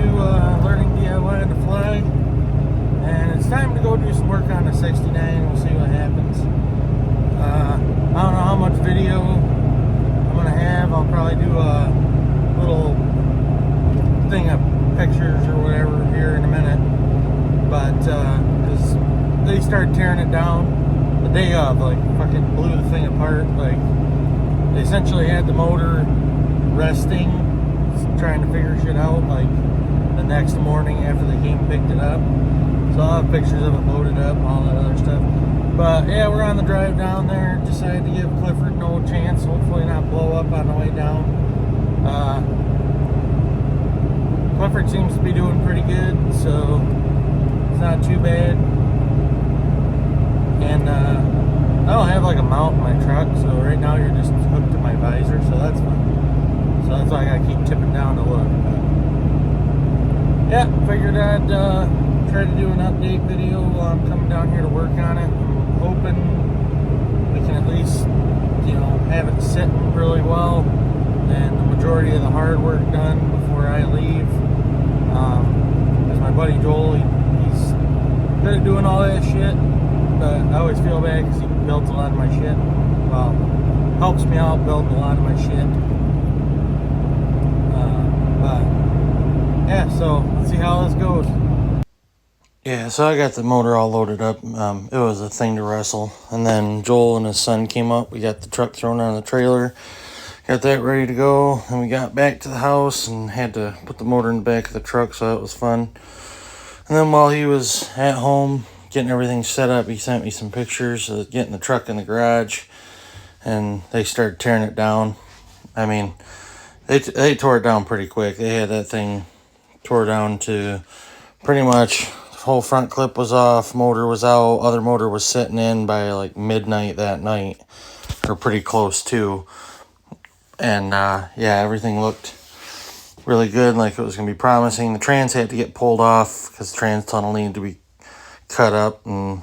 learning DIY on the fly, and it's time to go do some work on the 69. We'll see what happens. I don't know how much video I'm going to have. I'll probably do a little thing of pictures or whatever here in a minute, but because they started tearing it down the day of, like fucking blew the thing apart. Like they essentially had the motor resting, trying to figure shit out, like the next morning after they came and picked it up. So I'll have pictures of it loaded up, all that other stuff. But yeah, we're on the drive down there. Decided to give Clifford no chance, hopefully not blow up on the way down. Clifford seems to be doing pretty good, so it's not too bad. And I don't have like a mount in my truck, so right now you're just hooked to my visor, so that's fun. So that's why I gotta keep tipping down to look. But yeah, figured I'd try to do an update video while I'm coming down here to work on it. I'm hoping we can at least, have it sitting really well and the majority of the hard work done before I leave. As my buddy Joel, he's good at doing all that shit, but I always feel bad because he builds a lot of my shit. Well, helps me out building a lot of my shit. But yeah, so let's see how this goes. Yeah, so I got the motor all loaded up. It was a thing to wrestle. And then Joel and his son came up. We got the truck thrown on the trailer. Got that ready to go. And we got back to the house and had to put the motor in the back of the truck, so that was fun. And then while he was at home getting everything set up, he sent me some pictures of getting the truck in the garage. And they started tearing it down. I mean, they tore it down pretty quick. They had that thing tore down to pretty much the whole front clip was off, motor was out, other motor was sitting in by like midnight that night, or pretty close to. And yeah, everything looked really good, like it was going to be promising. The trans had to get pulled off because the trans tunnel needed to be cut up. And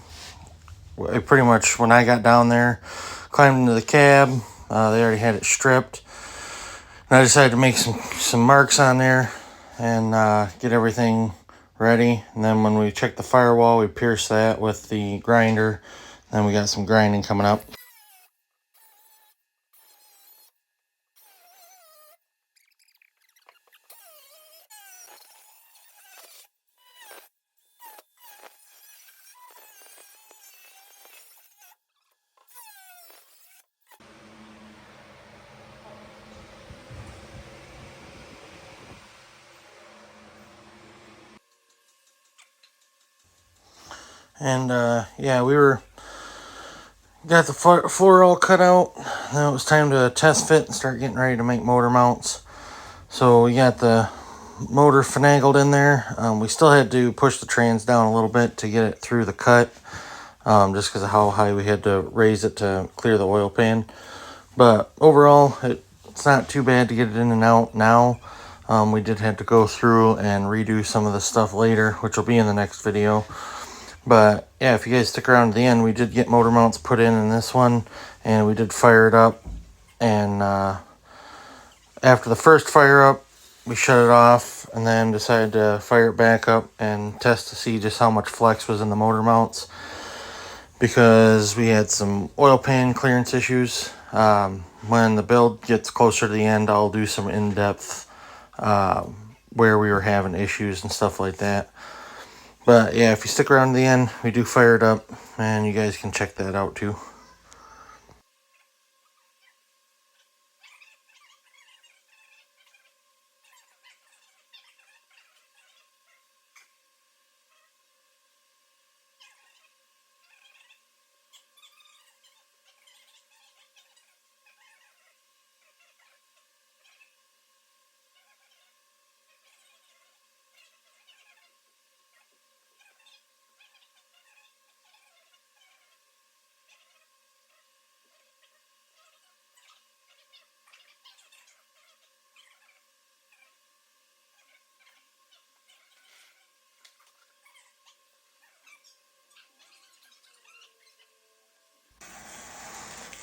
pretty much when I got down there, climbed into the cab, they already had it stripped. And I decided to make some marks on there and get everything ready. And then when we checked the firewall, we pierced that with the grinder. Then we got some grinding coming up. And yeah, got the floor all cut out. Then it was time to test fit and start getting ready to make motor mounts. So we got the motor finagled in there. We still had to push the trans down a little bit to get it through the cut, just because of how high we had to raise it to clear the oil pan. But overall, it's not too bad to get it in and out now. We did have to go through and redo some of the stuff later, which will be in the next video. But yeah, if you guys stick around to the end, we did get motor mounts put in this one, and we did fire it up. And after the first fire up, we shut it off and then decided to fire it back up and test to see just how much flex was in the motor mounts, because we had some oil pan clearance issues. When the build gets closer to the end, I'll do some in-depth where we were having issues and stuff like that. But yeah, if you stick around to the end, we do fire it up, and you guys can check that out too.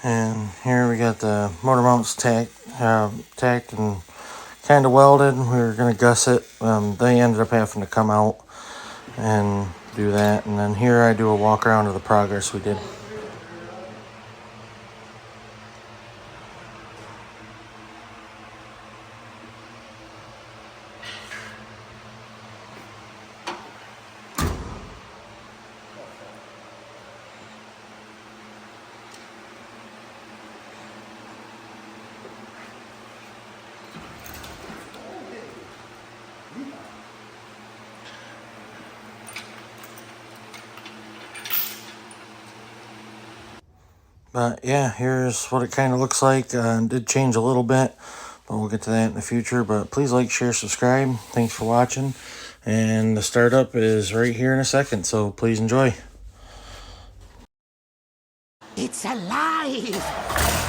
And here we got the motor mounts tacked and kind kind of welded. We were going to gusset. They ended up having to come out and do that. And then here I do a walk around of the progress we did. But yeah, here's what it kind of looks like. It did change a little bit, but we'll get to that in the future. But please like, share, subscribe. Thanks for watching. And the startup is right here in a second, so please enjoy. It's alive!